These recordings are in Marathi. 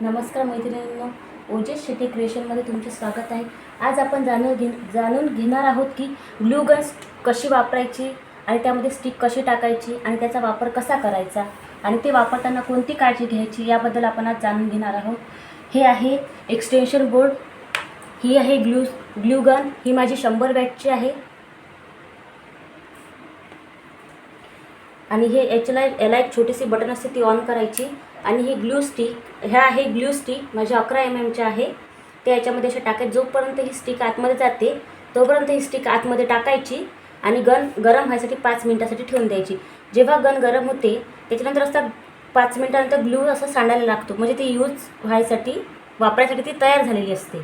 नमस्कार मैत्रिणींनो, ओजेस शेट्टी क्रिएशनमध्ये तुमचे स्वागत आहे। आज आपण जाणून घेणार आहोत की ग्लू गन कशी वापरायची आणि त्यामध्ये स्टिक कशी टाकायची आणि त्याचा वापर कसा करायचा आणि ते वापरताना कोणती काळजी घ्यायची याबद्दल आपण आज जाणून घेणार आहोत। हे आहे एक्सटेन्शन बोर्ड, ही आहे ग्लू गन, ही माझी 100 वॅटची आहे आणि हे याला एक छोटीशी बटन असते ती ऑन करायची। आणि ही ग्लू स्टिक, ह्या आहे ग्लू स्टिक माझ्या 11 mm आहे। ते याच्यामध्ये असे टाकायचे, जोपर्यंत ही स्टिक आतमध्ये जाते तोपर्यंत ही स्टिक आतमध्ये टाकायची आणि गन गरम व्हायसाठी 5 मिनिटासाठी ठेवून द्यायची। जेव्हा गन गरम होते त्याच्यानंतर असं 5 मिनिटानंतर ग्लू असं सांडायला लागतो, म्हणजे ती यूज वापरायसाठी ती तयार झालेली असते।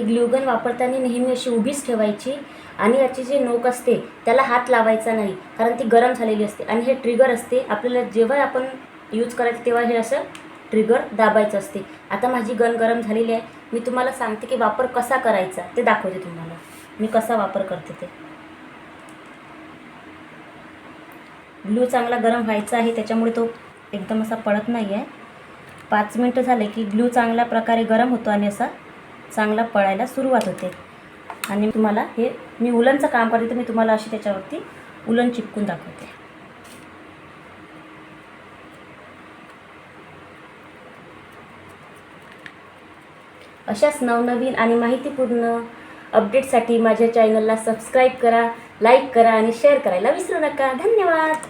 ग्लू गन वापरताना नेहमी अशी उभीच ठेवायची आणि याची जी नोक असते त्याला हात लावायचा नाही, कारण ती गरम झालेली असते। आणि हे ट्रिगर असते, आपल्याला जेव्हा आपण यूज करायचं तेव्हा हे असं ट्रिगर दाबायचं असते। आता माझी गन गरम झालेली आहे, मी तुम्हाला सांगते की वापर कसा करायचा ते दाखवते तुम्हाला, मी कसा वापर करते ते। ग्लू चांगला गरम व्हायचा आहे, त्याच्यामुळे तो एकदम असा पडत नाही आहे। 5 मिनिटं झाले की ग्लू चांगल्या प्रकारे गरम होतो आणि असा चांगला पळायला सुरुवात होते। आणि तुम्हाला हे मी उलनचं काम करते, तर मी तुम्हाला अशी त्याच्यावरती उलन चिपकून दाखवते। अशाच नवनवीन आणि माहितीपूर्ण अपडेटसाठी माझ्या चॅनलला सबस्क्राईब करा, लाईक करा आणि शेअर करायला विसरू नका। धन्यवाद।